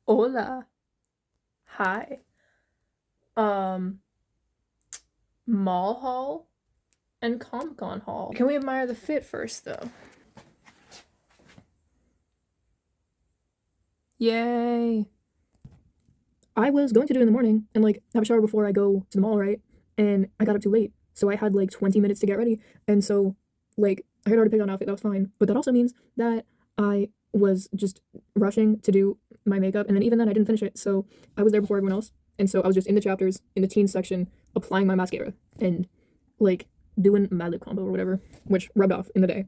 Hola. Hi. Um, Mall haul and Comic-Con haul. Can we admire the fit first, though? Yay. I was going to do it in the morning and, have a shower before I go to the mall, right? And I got up too late. So I had, 20 minutes to get ready. And so, I had already picked out an outfit. That was fine. But that also means that I was just rushing to do my makeup. And then even then, I didn't finish it. So I was there before everyone else. And so I was just in the chapters, in the teen section, applying my mascara. And doing my lip combo or whatever, which rubbed off in the day.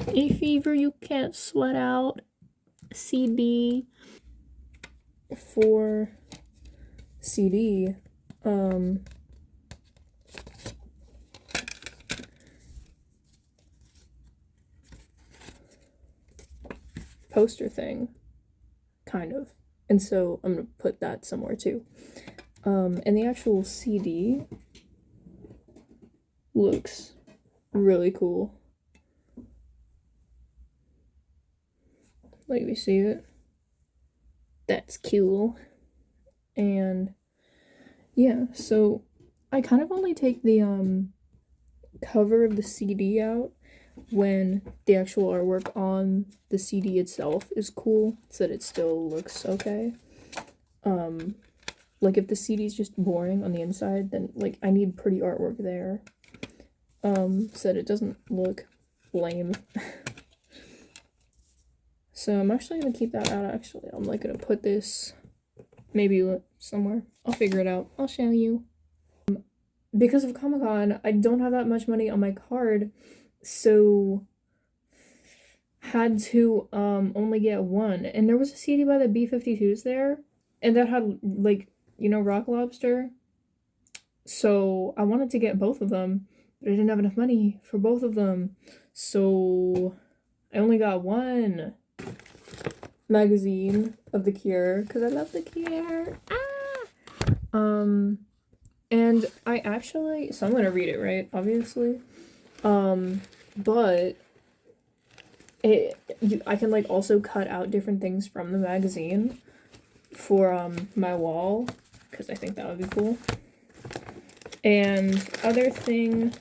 A fever you can't sweat out. CD. For CD, poster thing, kind of. And so I'm gonna put that somewhere too. And the actual CD looks really cool. We see it. That's cool. And yeah, so I kind of only take the cover of the CD out when the actual artwork on the CD itself is cool, so that it still looks okay. If the CD is just boring on the inside, then I need pretty artwork there, so that it doesn't look lame. So I'm actually gonna keep that out. Actually, I'm gonna put this maybe somewhere. I'll figure it out. I'll show you. Because of Comic-Con, I don't have that much money on my card, so had to only get one. And there was a CD by the B-52s there, and that had Rock Lobster. So I wanted to get both of them, but I didn't have enough money for both of them. So I only got one magazine of The Cure because I love The Cure. And I actually, so I'm gonna read it, right? Obviously, but I can also cut out different things from the magazine for my wall because I think that would be cool. And other thing,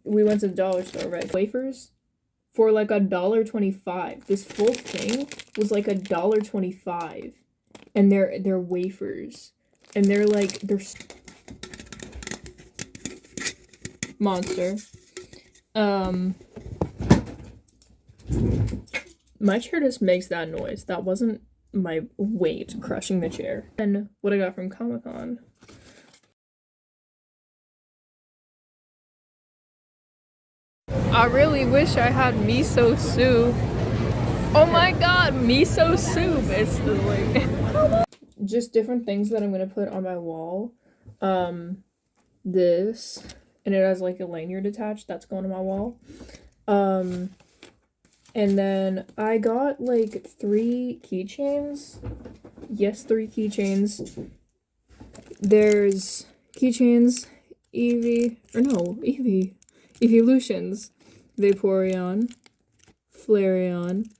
we went to the dollar store, right? Wafers for $1.25. This full thing was $1.25. And they're wafers. And they're monster. My chair just makes that noise. That wasn't my weight crushing the chair. And what I got from Comic-Con. I really wish I had miso soup. Oh my god, miso soup! It's just different things that I'm gonna put on my wall. This, and it has a lanyard attached that's going on my wall. And then I got 3 keychains. Yes, 3 keychains. There's keychains, Evolutions, Vaporeon, Flareon,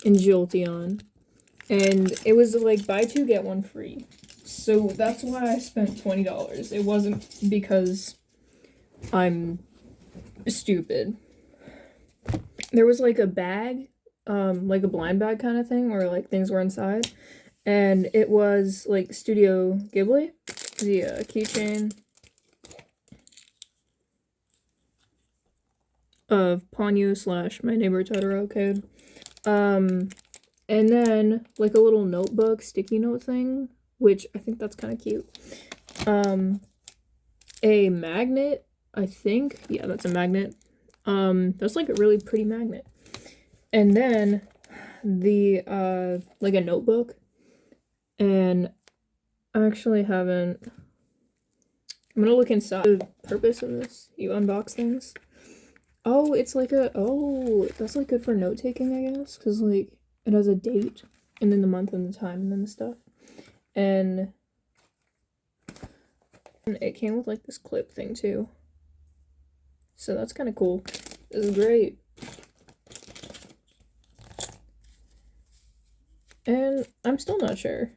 and Jolteon. And it was buy 2 get 1 free. So that's why I spent $20. It wasn't because I'm stupid. There was a bag, a blind bag kind of thing where things were inside. And it was Studio Ghibli, the keychain of Ponyo / My Neighbor Totoro code. And then a little notebook sticky note thing, which I think that's kind of cute. A magnet, I think. Yeah, that's a magnet. That's a really pretty magnet. And then the a notebook. And I actually haven't. I'm gonna look inside. The purpose of this, you unbox things. Oh, it's that's good for note taking, I guess, because it has a date and then the month and the time and then the stuff. And it came with this clip thing too. So that's kind of cool. This is great. And I'm still not sure.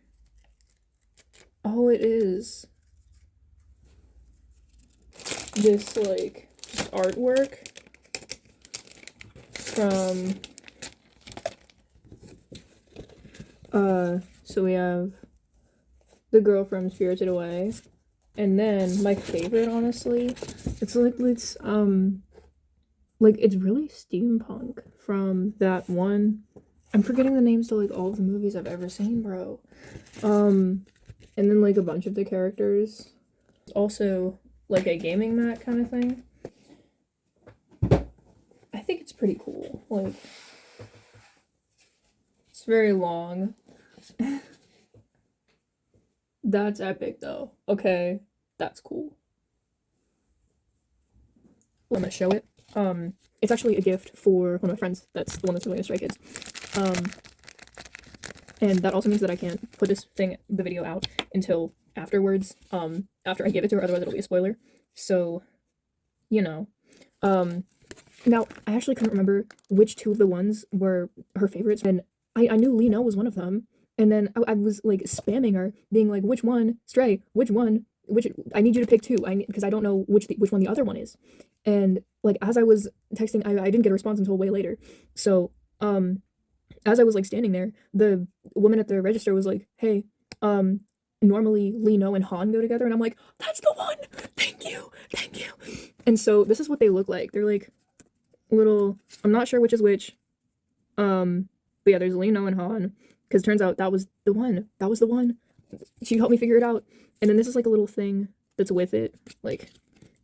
Oh, it is this like just artwork from so we have the girl from Spirited Away, and then my favorite, honestly, it's it's really steampunk from that one. I'm forgetting the names to like all of the movies I've ever seen, bro. And then like a bunch of the characters. Also like a gaming mat kind of thing. I think it's pretty cool. Like, it's very long. That's epic though. Okay, that's cool. I'm gonna show it. It's actually a gift for one of my friends. That's the one that's doing the Stray Kids. And that also means that I can't put the video out until afterwards. After I give it to her, otherwise it'll be a spoiler. So, you know. Now I actually couldn't remember which two of the ones were her favorites, and I knew Lino was one of them. And then I was like spamming her, being like, "Which one, Stray? Which one? Which? I need you to pick two. Because I don't know which one the other one is." And like as I was texting, I didn't get a response until way later. So as I was like standing there, the woman at the register was like, "Hey, normally Lino and Han go together," and I'm like, "That's the one! Thank you, thank you." And so this is what they look like. They're like little. I'm not sure which is which. But yeah, there's Lino and Han. Because turns out that was the one. That was the one. She helped me figure it out. And then this is like a little thing that's with it. Like,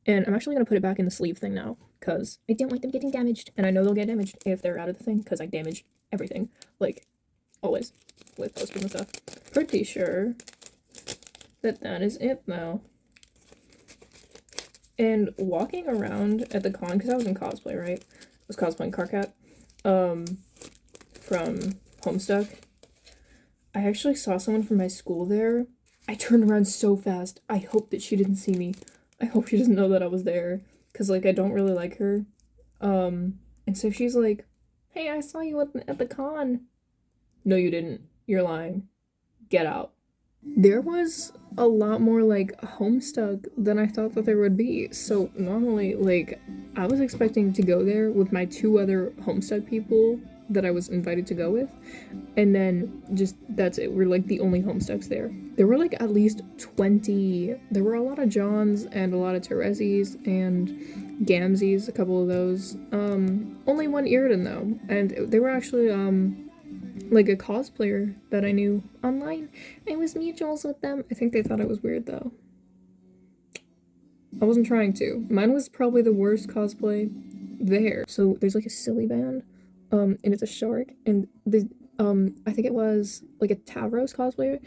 and I'm actually gonna put it back in the sleeve thing now. Because I don't want them getting damaged. And I know they'll get damaged if they're out of the thing. Because I damage everything. Like, always. With posters and stuff. Pretty sure that is it though. And walking around at the con, because I was in cosplay, right? I was cosplaying Carcat. From Homestuck. I actually saw someone from my school there. I turned around so fast. I hope that she didn't see me. I hope she doesn't know that I was there. Because, like, I don't really like her. And so she's like, "Hey, I saw you at the con." No, you didn't. You're lying. Get out. There was a lot more, like, Homestuck than I thought that there would be. So, normally, like, I was expecting to go there with my two other Homestuck people that I was invited to go with, and then just that's it. We're like the only Homestucks there. There were like at least 20. There were a lot of Johns and a lot of Teresis and Gamzees, a couple of those. Only one Iriden though, and they were actually like a cosplayer that I knew online. I was mutuals with them. I think they thought it was weird though. I wasn't trying to. Mine was probably the worst cosplay there. So there's like a silly band. And it's a shark, and the I think it was like a Tavros cosplayer.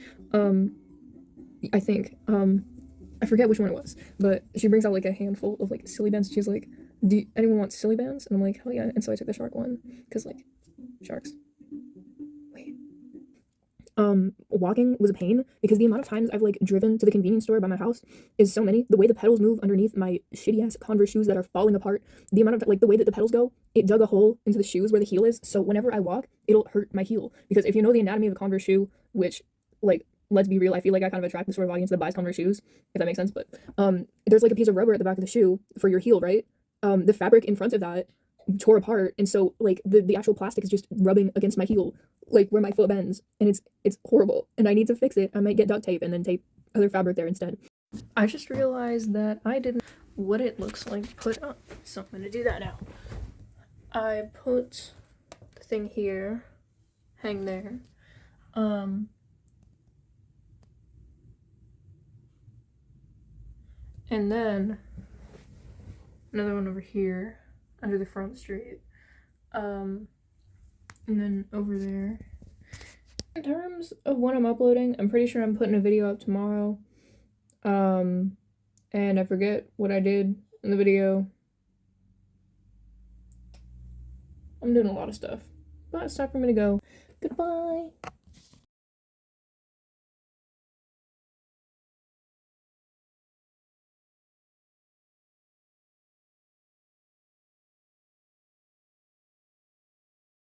I think I forget which one it was, but she brings out like a handful of like silly bands. She's like, "Do anyone want silly bands?" And I'm like, "Hell yeah!" And so I took the shark one because like sharks. Wait. Walking was a pain because the amount of times I've like driven to the convenience store by my house is so many. The way the pedals move underneath my shitty ass Converse shoes that are falling apart, the amount of like the way that the pedals go, it dug a hole into the shoes where the heel is. So whenever I walk, it'll hurt my heel because if you know the anatomy of a Converse shoe, which like let's be real, I feel like I kind of attract the sort of audience that buys Converse shoes, if that makes sense. But there's like a piece of rubber at the back of the shoe for your heel, right? The fabric in front of that tore apart, and so like the actual plastic is just rubbing against my heel, like where my foot bends, and it's horrible, and I need to fix it. I might get duct tape and then tape other fabric there instead. I just realized that I didn't what it looks like put up, so I'm gonna do that now. I put the thing here, hang there, and then another one over here under the front street, and then over there. In terms of when I'm uploading, I'm pretty sure I'm putting a video up tomorrow. And I forget what I did in the video. I'm doing a lot of stuff, but it's time for me to go. Goodbye.